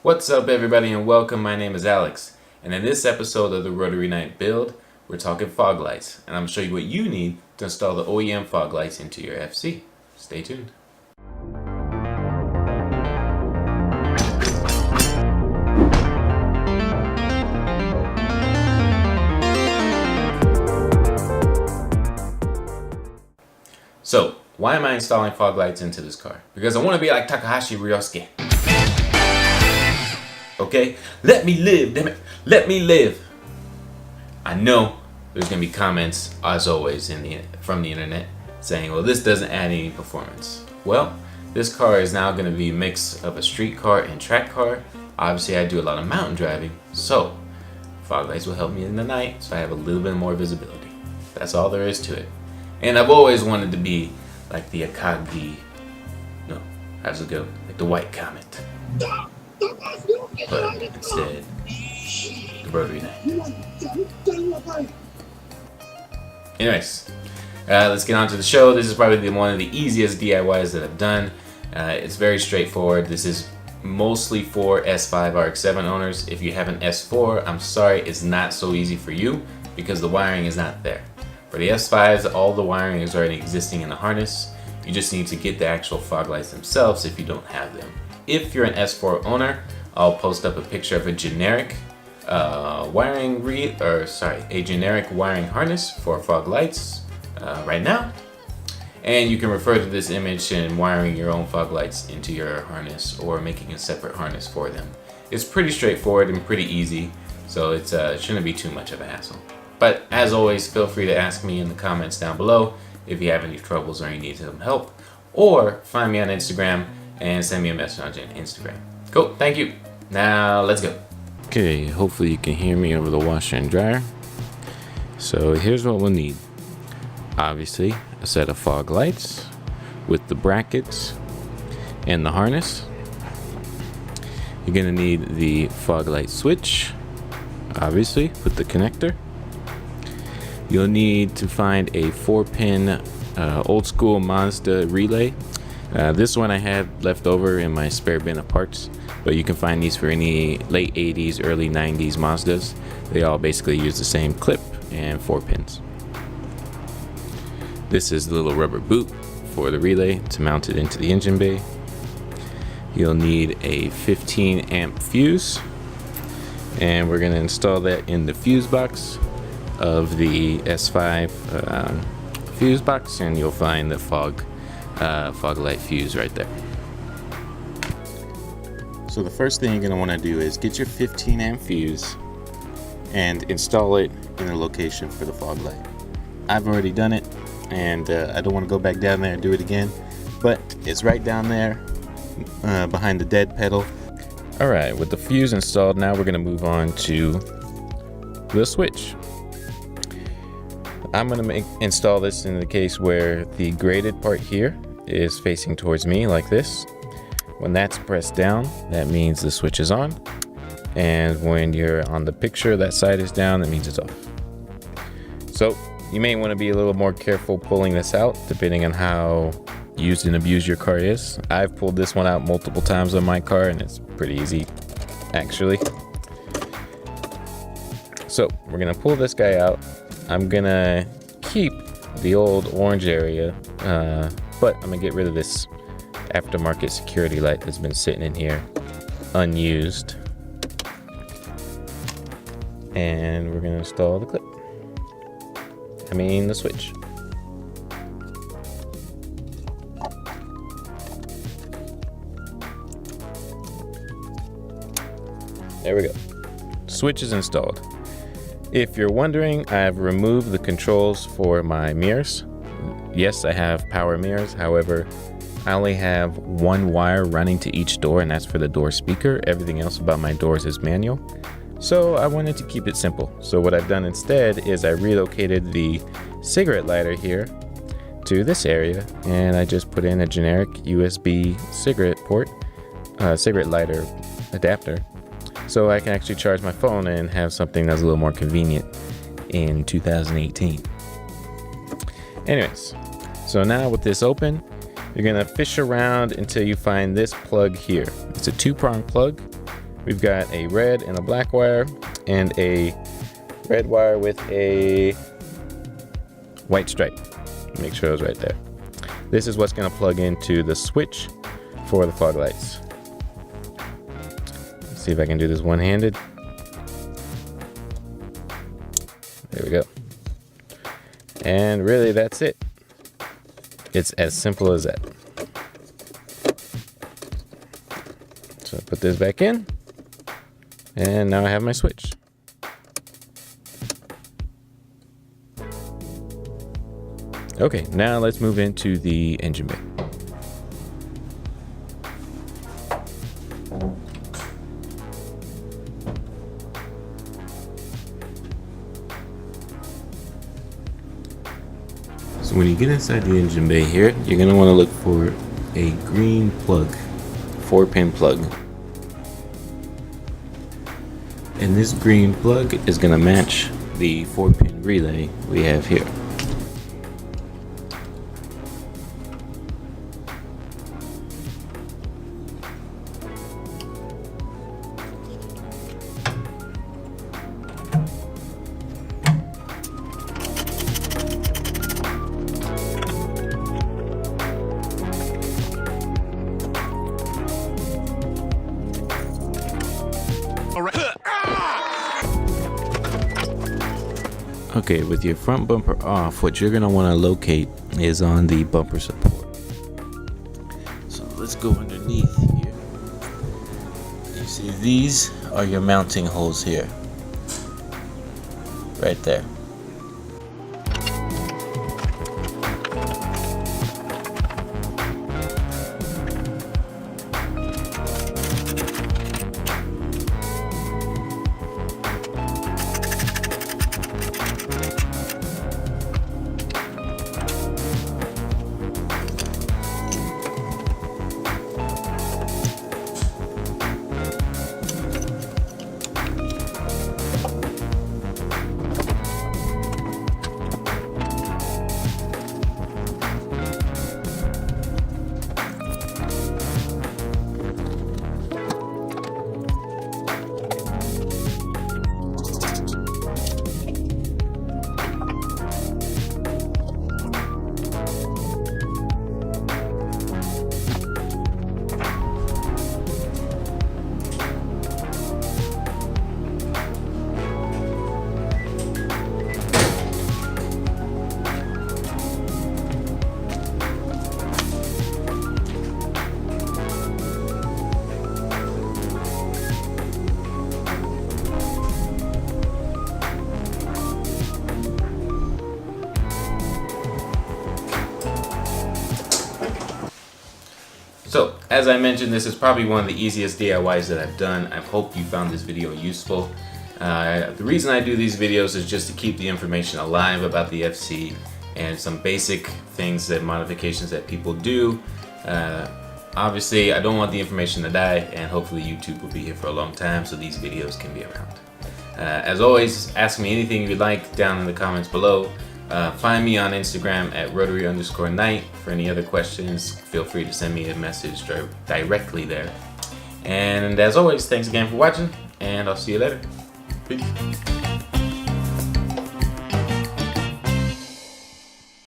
What's up everybody and welcome, my name is Alex, and in this episode of the Rotary Night Build, we're talking Foglights, and I'm going to show you what you need to install the OEM Foglights into your FC. Stay tuned. So, why am I installing Foglights into this car? Because I want to be like Takahashi Ryosuke. Okay? Let me live, damn it. Let me live. I know there's going to be comments, as always, from the internet saying, well, this doesn't add any performance. Well, this car is now going to be a mix of a street car and track car. Obviously, I do a lot of mountain driving, so Foglights will help me in the night, so I have a little bit more visibility. That's all there is to it. And I've always wanted to be like the Akagi, no, how's it go? Like the White Comet. But instead, the Rotary Night. Anyways, let's get on to the show. This is probably one of the easiest DIYs that I've done. It's very straightforward. This is mostly for S5 RX7 owners. If you have an S4, I'm sorry, it's not so easy for you because the wiring is not there. For the S5s, all the wiring is already existing in the harness. You just need to get the actual Foglights themselves if you don't have them. If you're an S4 owner, I'll post up a picture of a generic generic wiring harness for Foglights right now. And you can refer to this image in wiring your own Foglights into your harness or making a separate harness for them. It's pretty straightforward and pretty easy, so it shouldn't be too much of a hassle. But as always, feel free to ask me in the comments down below if you have any troubles or you need some help, or find me on Instagram and send me a message on Instagram. Cool, thank you. Now let's go. Okay, hopefully you can hear me over the washer and dryer. So here's what we'll need. Obviously, a set of Foglights with the brackets and the harness. You're gonna need the Foglight switch, obviously, with the connector. You'll need to find a 4-pin old school Mazda relay. This one I had left over in my spare bin of parts, but you can find these for any late 80s, early 90s Mazdas. They all basically use the same clip and 4 pins. This is the little rubber boot for the relay to mount it into the engine bay. You'll need a 15 amp fuse, and we're going to install that in the fuse box of the S5 fuse box, and you'll find the Foglight fuse right there. So the first thing you're going to want to do is get your 15 amp fuse and install it in a location for the Foglight. I've already done it, and I don't want to go back down there and do it again, but it's right down there behind the dead pedal. Alright, with the fuse installed, now we're going to move on to the switch. I'm going to install this in the case where the graded part here is facing towards me like this. When that's pressed down, that means the switch is on. And when you're on the picture, that side is down, that means it's off. So you may want to be a little more careful pulling this out depending on how used and abused your car is. I've pulled this one out multiple times on my car and it's pretty easy actually. So we're going to pull this guy out. I'm gonna keep the old orange area, but I'm gonna get rid of this aftermarket security light that's been sitting in here unused. And we're gonna install the clip. The switch. There we go. Switch is installed. If you're wondering, I've removed the controls for my mirrors. Yes, I have power mirrors. However, I only have one wire running to each door, and that's for the door speaker. Everything else about my doors is manual. So I wanted to keep it simple. So what I've done instead is I relocated the cigarette lighter here to this area, and I just put in a generic USB cigarette port, cigarette lighter adapter. So I can actually charge my phone and have something that's a little more convenient in 2018. Anyways, so now with this open, You're gonna fish around until you find this plug here. It's a 2-prong plug. we've got a red and a black wire and a red wire with a white stripe. Make sure it was right there. This is what's going to plug into the switch for the fog lights. Let's see if I can do this one-handed. There we go. And really, that's it. It's as simple as that. So put this back in, and now I have my switch. Okay, now let's move into the engine bay. So when you get inside the engine bay here, you're going to want to look for a green plug, 4-pin plug. And this green plug is going to match the 4-pin relay we have here. Okay, with your front bumper off, what you're going to want to locate is on the bumper support. So let's go underneath here. You see these are your mounting holes here. Right there. So, as I mentioned, this is probably one of the easiest DIYs that I've done. I hope you found this video useful. The reason I do these videos is just to keep the information alive about the FC and some basic things that modifications that people do. Obviously, I don't want the information to die, and hopefully YouTube will be here for a long time so these videos can be around. As always, ask me anything you'd like down in the comments below. Find me on Instagram at rotary_night. For any other questions, feel free to send me a message directly there. And as always, thanks again for watching, and I'll see you later. Peace.